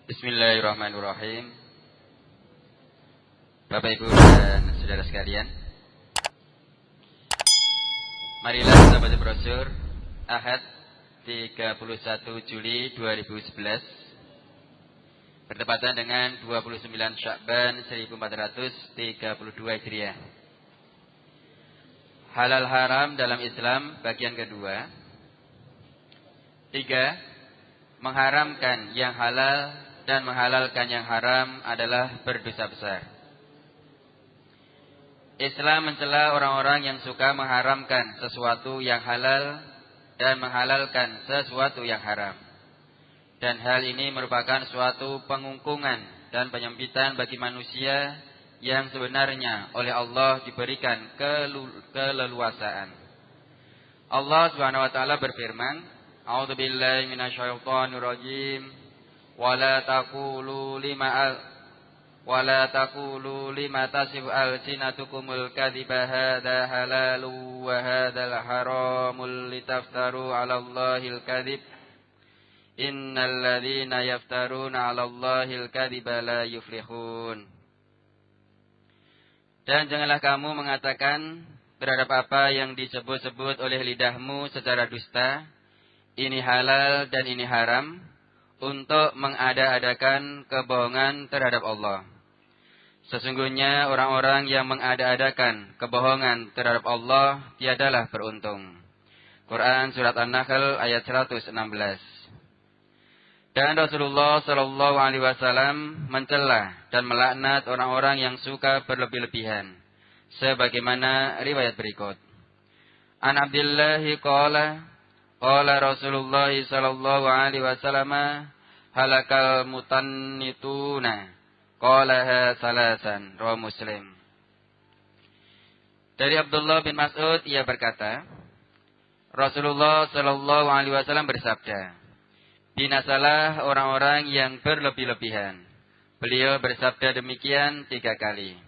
Bismillahirrahmanirrahim. Bapak Ibu dan saudara sekalian, marilah kita baca brosur Ahad 31 Juli 2011 bertepatan dengan 29 Sya'ban 1432 Hijriah. Halal haram dalam Islam bagian kedua. 3. Mengharamkan yang halal dan menghalalkan yang haram adalah berdosa besar. Islam mencela orang-orang yang suka mengharamkan sesuatu yang halal dan menghalalkan sesuatu yang haram. Dan hal ini merupakan suatu pengungkungan dan penyempitan bagi manusia yang sebenarnya oleh Allah diberikan keleluasaan. Allah Subhanahu wa taala berfirman, A'udzubillahi minasyaitonirrajim. Wala taqulu lima tasif alsinatukumul kadhiba hadza halalu wa hadzal haramul litaftaru 'alallahil kadhib innal ladzina yaftaruna 'alallahil kadhiba la yuflihun. Dan janganlah kamu mengatakan terhadap apa yang disebut-sebut oleh lidahmu secara dusta, ini halal dan ini haram, untuk mengada-adakan kebohongan terhadap Allah. Sesungguhnya orang-orang yang mengada-adakan kebohongan terhadap Allah tiadalah beruntung. Quran Surat An-Nahl ayat 116. Dan Rasulullah SAW mencela dan melaknat orang-orang yang suka berlebih-lebihan, sebagaimana riwayat berikut. An Abdillahi qala Rasulullah sallallahu alaihi wasallam halakal mutannituna qalaha salasan rawahu Muslim. Dari Abdullah bin Mas'ud ia berkata, Rasulullah sallallahu alaihi wasallam bersabda, binasalah orang-orang yang berlebih-lebihan. Beliau bersabda demikian 3 kali.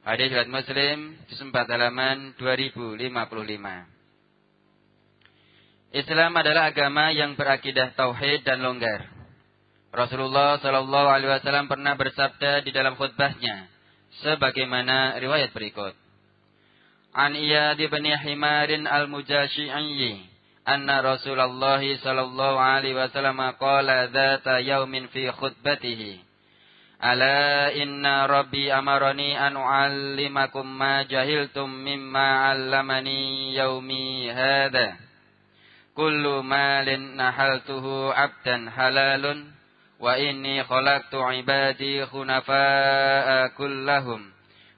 Hadis riwayat Muslim, juz 4 halaman 2055. Islam adalah agama yang berakidah tauhid dan longgar. Rasulullah sallallahu alaihi wasallam pernah bersabda di dalam khutbahnya sebagaimana riwayat berikut. An Iyad bin Himarin al-Mujashi'i anna Rasulullah sallallahu alaihi wasallam qala dzata yaumin fi khutbatihi, ala inna rabbi amarani an u'allimakum ma jahiltum mimma 'allamani yaumi hadza. Kullu malin nahaltuhu abdan halalun wa inni khalaqtu ibadi khunafa'a kullahum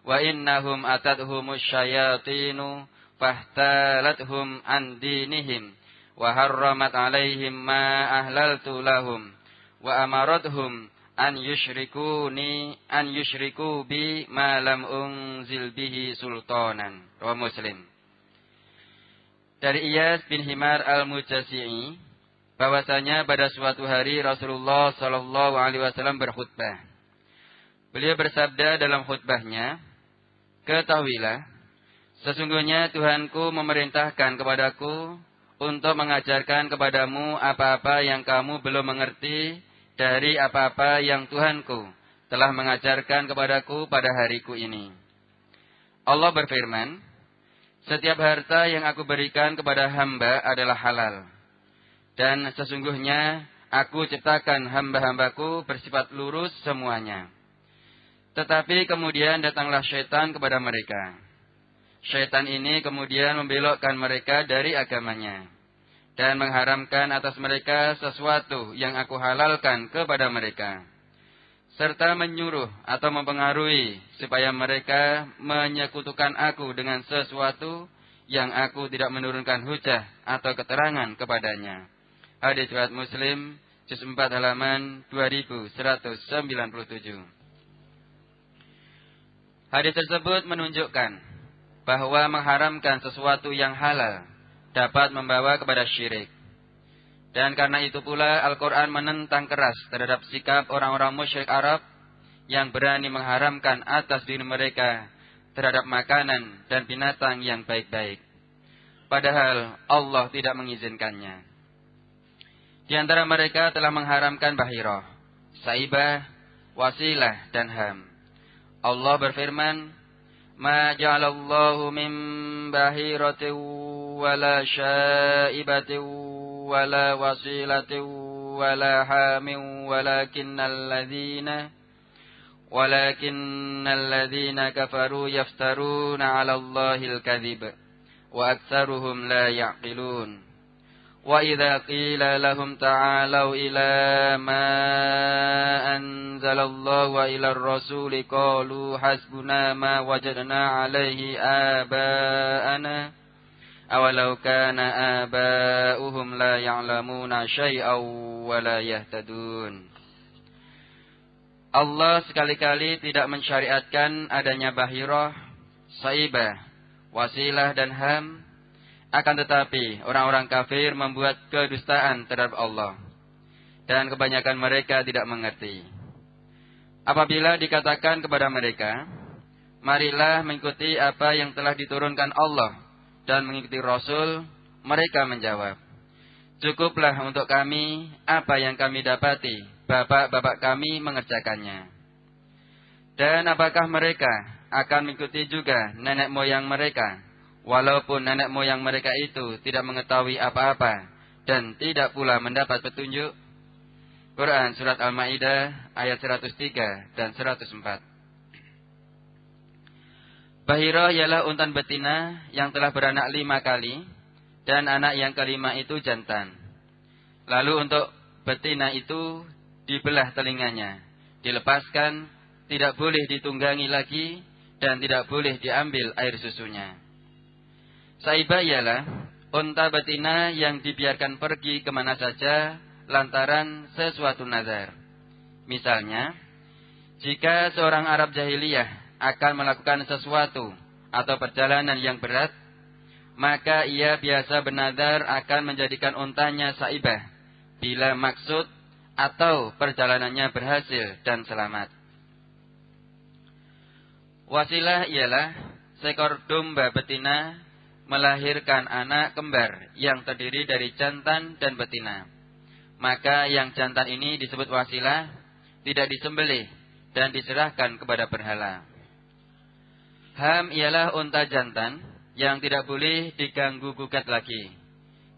wa innahum atadhumus syayatinu fahtalathum an dinihim wa harramat alaihim ma ahlaltu lahum wa amarathum an yushriku bi ma lam unzil bihi sultanan. Rawahu Muslim. Dari Iyas bin Himar al-Mujashi'i bahwasanya pada suatu hari Rasulullah sallallahu alaihi wasallam berkhutbah. Beliau bersabda dalam khutbahnya, ketahuilah, sesungguhnya Tuhanku memerintahkan kepadaku untuk mengajarkan kepadamu apa-apa yang kamu belum mengerti dari apa-apa yang Tuhanku telah mengajarkan kepadaku pada hariku ini. Allah berfirman, setiap harta yang aku berikan kepada hamba adalah halal. Dan sesungguhnya aku ciptakan hamba-hambaku bersifat lurus semuanya. Tetapi kemudian datanglah syaitan kepada mereka. Syaitan ini kemudian membelokkan mereka dari agamanya dan mengharamkan atas mereka sesuatu yang aku halalkan kepada mereka, serta menyuruh atau mempengaruhi supaya mereka menyekutukan aku dengan sesuatu yang aku tidak menurunkan hujah atau keterangan kepadanya. Hadis riwayat Muslim, juz 4 halaman 2197. Hadis tersebut menunjukkan bahwa mengharamkan sesuatu yang halal dapat membawa kepada syirik. Dan karena itu pula Al-Quran menentang keras terhadap sikap orang-orang musyrik Arab yang berani mengharamkan atas diri mereka terhadap makanan dan binatang yang baik-baik. Padahal Allah tidak mengizinkannya. Di antara mereka telah mengharamkan bahirah, saibah, wasilah, dan ham. Allah berfirman, "Ma ja'alallahu min bahiratin wala syaibatin wala wasilatin wala hamin walakinnal ladzina kafaru yaftaruna 'ala Allahil kadhib wa aktsaruhum la ya'qilun." Wa idza qila lahum ta'alau ila ma anzalallahu wa ila ar-rasuli qalu hasbuna ma wajadna 'alaihi aba'ana awalau kana aba'uhum la ya'lamuna syai'aw wa la yahtadun. Allah sekali-kali tidak mensyariatkan adanya bahirah, saibah, wasilah, dan ham. Akan tetapi orang-orang kafir membuat kedustaan terhadap Allah, dan kebanyakan mereka tidak mengerti. Apabila dikatakan kepada mereka, marilah mengikuti apa yang telah diturunkan Allah dan mengikuti Rasul, mereka menjawab, cukuplah untuk kami apa yang kami dapati, bapak-bapak kami mengerjakannya. Dan apakah mereka akan mengikuti juga nenek moyang mereka, walaupun nenek moyang mereka itu tidak mengetahui apa-apa dan tidak pula mendapat petunjuk? Quran Surat Al-Ma'idah ayat 103 dan 104. Bahirah ialah unta betina yang telah beranak 5 kali, dan anak yang kelima itu jantan. Lalu untuk betina itu dibelah telinganya, dilepaskan, tidak boleh ditunggangi lagi, dan tidak boleh diambil air susunya. Saibah ialah unta betina yang dibiarkan pergi kemana saja lantaran sesuatu nazar. Misalnya, jika seorang Arab jahiliyah akan melakukan sesuatu atau perjalanan yang berat, maka ia biasa bernazar akan menjadikan untanya saibah bila maksud atau perjalanannya berhasil dan selamat. Wasilah ialah seekor domba betina melahirkan anak kembar yang terdiri dari jantan dan betina. Maka yang jantan ini disebut wasilah, tidak disembelih dan diserahkan kepada berhala. Ham ialah unta jantan yang tidak boleh diganggu-gugat lagi,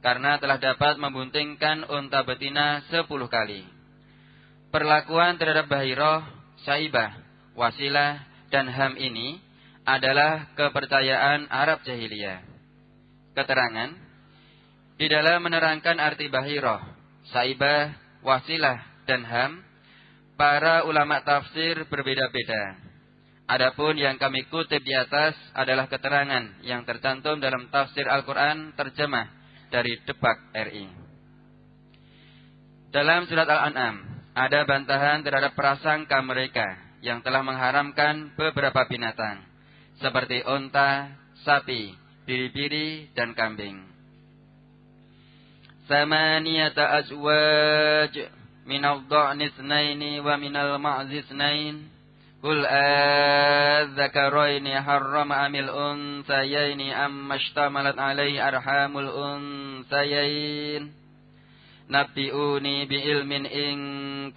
karena telah dapat membuntingkan unta betina 10 kali. Perlakuan terhadap bahirah, saibah, wasilah, dan ham ini adalah kepercayaan Arab jahiliyah. Keterangan di dalam menerangkan arti bahirah, saibah, wasilah, dan ham, para ulama tafsir berbeda-beda. Adapun yang kami kutip di atas adalah keterangan yang tercantum dalam tafsir Al-Quran terjemah dari Depak RI. Dalam surat Al-An'am ada bantahan terhadap prasangka mereka yang telah mengharamkan beberapa binatang, seperti unta, sapi, biri-biri, dan kambing. Samaniyata azwaj minal dha'ni itsnaini wa minal ma'zi itsnain. Qul adzakaraini harrama amil unsayaini amma ishtamalat alaihi arhamul unsayain. Nabbi'uni bi'ilmin in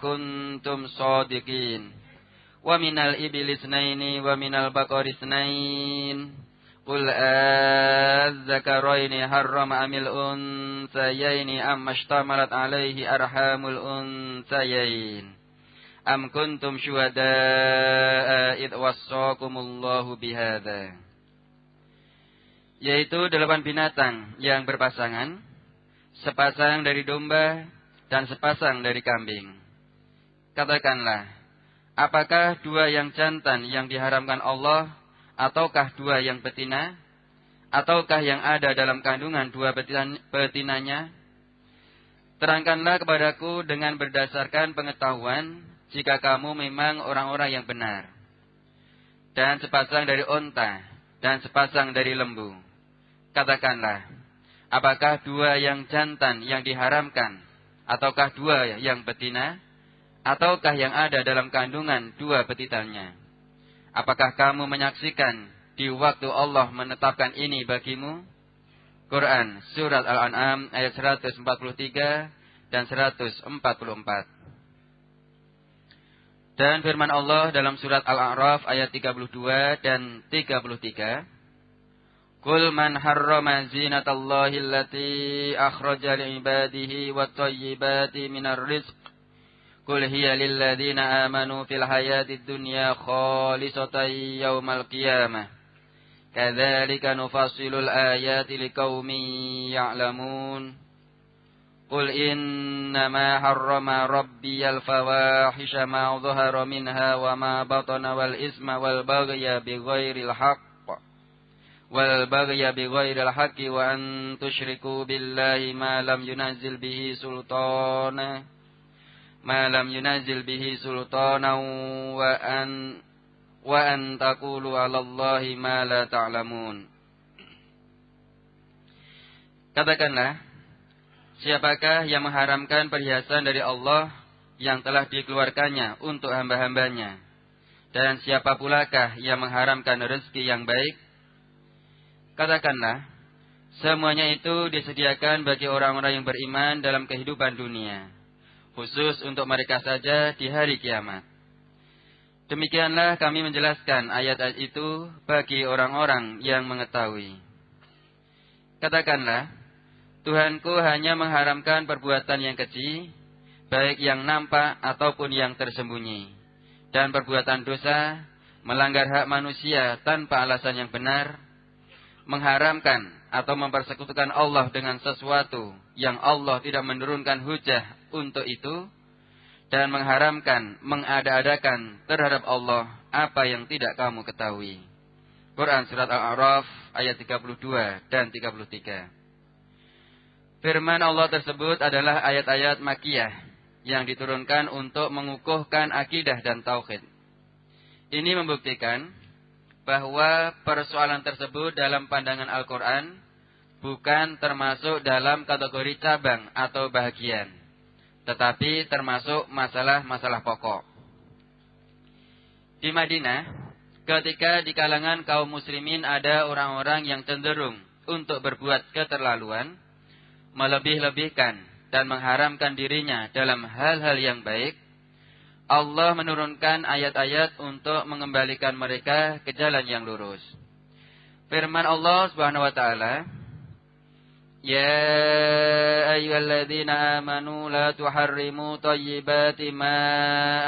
kuntum shadiqin. Wa minal iblis itsnaini wa minal baqari itsnain. Qul adzakaraini harrama amil unsayaini amma ishtamalat alaihi arhamul unsayain. Am kuntum syuhada'a id wassaqumullahu bihadza. Yaitu 8 binatang yang berpasangan, sepasang dari domba dan sepasang dari kambing. Katakanlah, apakah 2 yang jantan yang diharamkan Allah, ataukah 2 yang betina, ataukah yang ada dalam kandungan 2 betinanya? Terangkanlah kepadaku dengan berdasarkan pengetahuan, jika kamu memang orang-orang yang benar. Dan sepasang dari unta dan sepasang dari lembu. Katakanlah, apakah 2 yang jantan yang diharamkan, ataukah 2 yang betina, ataukah yang ada dalam kandungan 2 betinanya? Apakah kamu menyaksikan di waktu Allah menetapkan ini bagimu? Quran Surat Al-An'am ayat 143 dan 144. Dan firman Allah dalam surat Al-A'raf ayat 32 dan 33. Qul man harrama zinatallahi allati akhraja li'ibadihi wat-thayyibati minar rizq. Qul hiya lilladzina amanu fil hayatid dunya khalisatan yaumal qiyamah. Kadzalika nufassilul ayati liqaumin ya'lamun. Qul innama harrama rabbiyal fawahisha ma dhahara minha wa ma batana wal isma wal baghya bighairil haqq wa an tusyriku billahi ma lam yunazzil bihi sultana wa an taqulu 'alallahi ma la ta'lamun. Katakanlah, siapakah yang mengharamkan perhiasan dari Allah yang telah dikeluarkannya untuk hamba-hambanya? Dan siapa pulakah yang mengharamkan rezeki yang baik? Katakanlah, semuanya itu disediakan bagi orang-orang yang beriman dalam kehidupan dunia, khusus untuk mereka saja di hari kiamat. Demikianlah kami menjelaskan ayat-ayat itu bagi orang-orang yang mengetahui. Katakanlah, Tuhanku hanya mengharamkan perbuatan yang keji, baik yang nampak ataupun yang tersembunyi, dan perbuatan dosa, melanggar hak manusia tanpa alasan yang benar, mengharamkan atau mempersekutukan Allah dengan sesuatu yang Allah tidak menurunkan hujah untuk itu, dan mengharamkan mengada-adakan terhadap Allah apa yang tidak kamu ketahui. Quran Surat Al-A'raf ayat 32 dan 33. Firman Allah tersebut adalah ayat-ayat Makkiyah yang diturunkan untuk mengukuhkan akidah dan tauhid. Ini membuktikan bahwa persoalan tersebut dalam pandangan Al-Quran bukan termasuk dalam kategori cabang atau bahagian, tetapi termasuk masalah-masalah pokok. Di Madinah, ketika di kalangan kaum muslimin ada orang-orang yang cenderung untuk berbuat keterlaluan, melebih-lebihkan dan mengharamkan dirinya dalam hal-hal yang baik, Allah menurunkan ayat-ayat untuk mengembalikan mereka ke jalan yang lurus. Firman Allah Subhanahu wa taala, "Ya ayyuhalladzina amanu la tuharrimu thayyibati ma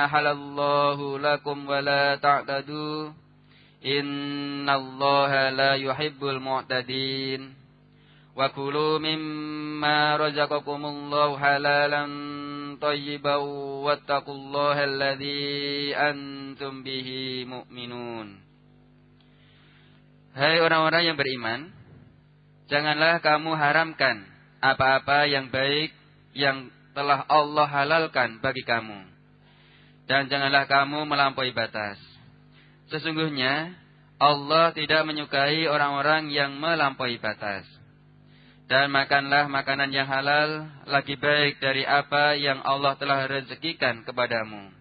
ahallallahu lakum wa la ta'tadu innallaha la yuhibbul mu'tadin." Wa kulu mimma razaqakumullahu halalan thayyiban wattaqullaha alladzi antum bihi mu'minun. Hai orang-orang yang beriman, janganlah kamu haramkan apa-apa yang baik yang telah Allah halalkan bagi kamu, dan janganlah kamu melampaui batas. Sesungguhnya Allah tidak menyukai orang-orang yang melampaui batas. Dan makanlah makanan yang halal lagi baik dari apa yang Allah telah rezekikan kepadamu.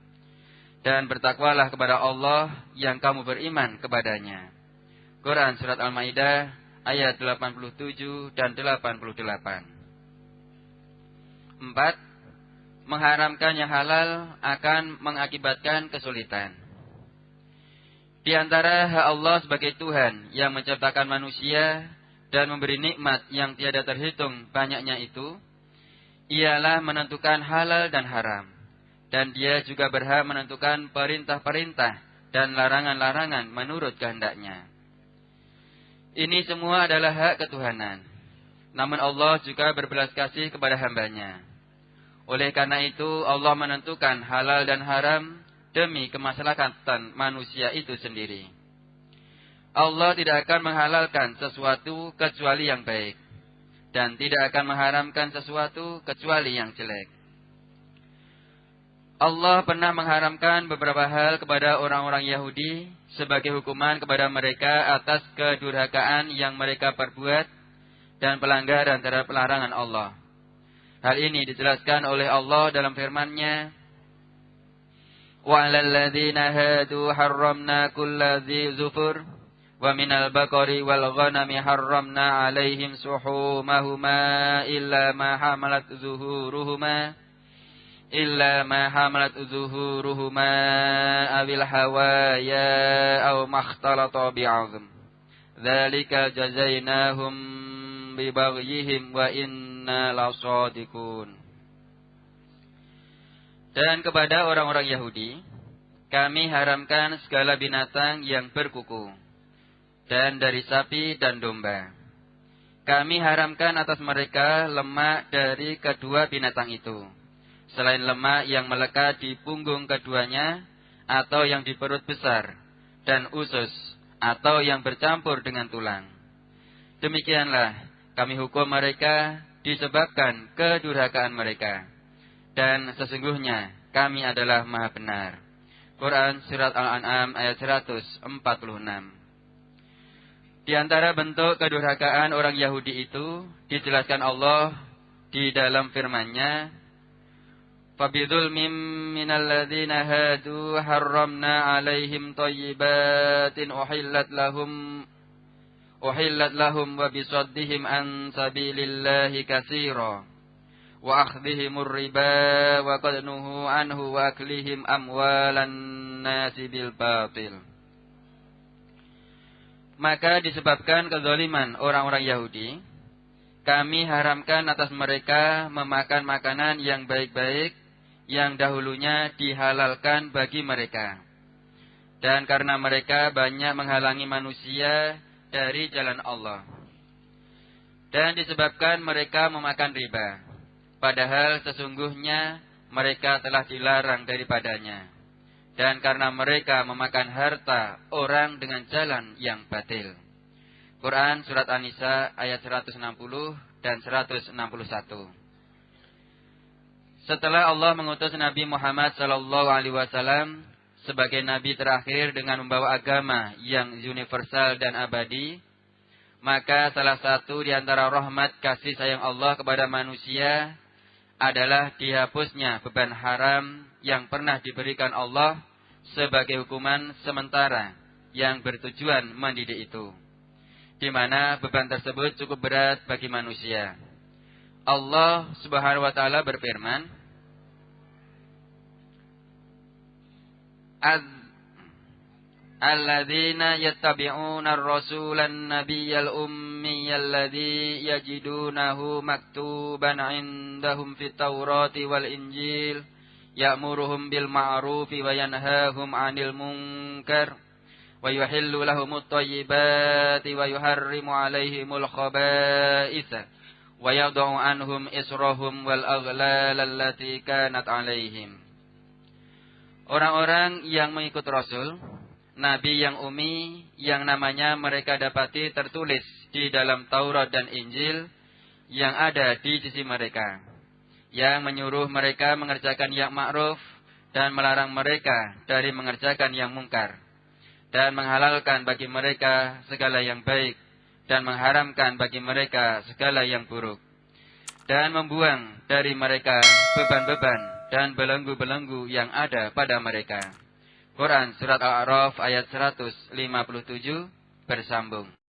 Dan bertakwalah kepada Allah yang kamu beriman kepadanya. Quran Surat Al-Ma'idah ayat 87 dan 88. 4. Mengharamkan yang halal akan mengakibatkan kesulitan. Di antara hak Allah sebagai Tuhan yang menciptakan manusia dan memberi nikmat yang tiada terhitung banyaknya itu, ialah menentukan halal dan haram. Dan dia juga berhak menentukan perintah-perintah dan larangan-larangan menurut kehendaknya. Ini semua adalah hak ketuhanan. Namun Allah juga berbelas kasih kepada hambanya. Oleh karena itu Allah menentukan halal dan haram demi kemaslahatan manusia itu sendiri. Allah tidak akan menghalalkan sesuatu kecuali yang baik, dan tidak akan mengharamkan sesuatu kecuali yang jelek. Allah pernah mengharamkan beberapa hal kepada orang-orang Yahudi sebagai hukuman kepada mereka atas kedurhakaan yang mereka perbuat dan pelanggaran terhadap larangan Allah. Hal ini dijelaskan oleh Allah dalam firman-Nya, "Wa 'alal ladzina hadu harramna kulla dzi zufur wa minal baqari wal ghanami harramna 'alaihim suhumahuma illa ma hamalat zuhuruhuma illa ma hamalat zuhuruhuma awil hawaya aw makhtalata bi'azm. Dzalika jazainahum bibaghihim wa inna lasadiqun. Dan kepada orang-orang Yahudi kami haramkan segala binatang yang berkuku dan dari sapi dan domba. Kami haramkan atas mereka lemak dari kedua binatang itu, selain lemak yang melekat di punggung keduanya atau yang di perut besar, dan usus atau yang bercampur dengan tulang. Demikianlah kami hukum mereka disebabkan kedurhakaan mereka. Dan sesungguhnya kami adalah Maha Benar. Quran Surat Al-An'am ayat 146. Di antara bentuk kedurhakaan orang Yahudi itu dijelaskan Allah di dalam firman-Nya, "Fabidzulmim minal ladzina hadu harramna 'alaihim thayyibatin uhillat lahum wa bisaddihim an sabilillahi katsira wa akhdhihimur riba wa qad nuhu anhu wa aklihim amwalan nasi bil batil." Maka disebabkan kezaliman orang-orang Yahudi, kami haramkan atas mereka memakan makanan yang baik-baik yang dahulunya dihalalkan bagi mereka. Dan karena mereka banyak menghalangi manusia dari jalan Allah. Dan disebabkan mereka memakan riba, padahal sesungguhnya mereka telah dilarang daripadanya. Dan karena mereka memakan harta orang dengan jalan yang batil. Quran Surat An-Nisa ayat 160 dan 161. Setelah Allah mengutus Nabi Muhammad SAW sebagai Nabi terakhir dengan membawa agama yang universal dan abadi, maka salah satu di antara rahmat kasih sayang Allah kepada manusia adalah dihapusnya beban haram yang pernah diberikan Allah sebagai hukuman sementara yang bertujuan mendidik itu, di mana beban tersebut cukup berat bagi manusia. Allah Subhanahu wa taala berfirman, "Alladzina yattabi'una ar-rasulan nabiyyal ummiyyal ladzi yajidunahu maktuban 'indahum fit Taurati wal Injil ya'muruhum bil ma'rufi wa yanhahum 'anil munkar wa yuhillu lahumut thayyibati wa yuharrimu 'alaihimul khaba'itha wa yad'u 'anhum israhum wal aghlal allati kanat 'alaihim." Orang-orang yang mengikut Rasul, Nabi yang ummi, yang namanya mereka dapati tertulis di dalam Taurat dan Injil yang ada di sisi mereka, yang menyuruh mereka mengerjakan yang ma'ruf dan melarang mereka dari mengerjakan yang mungkar, dan menghalalkan bagi mereka segala yang baik dan mengharamkan bagi mereka segala yang buruk, dan membuang dari mereka beban-beban dan belenggu-belenggu yang ada pada mereka. Quran Surat Al-A'raf ayat 157 bersambung.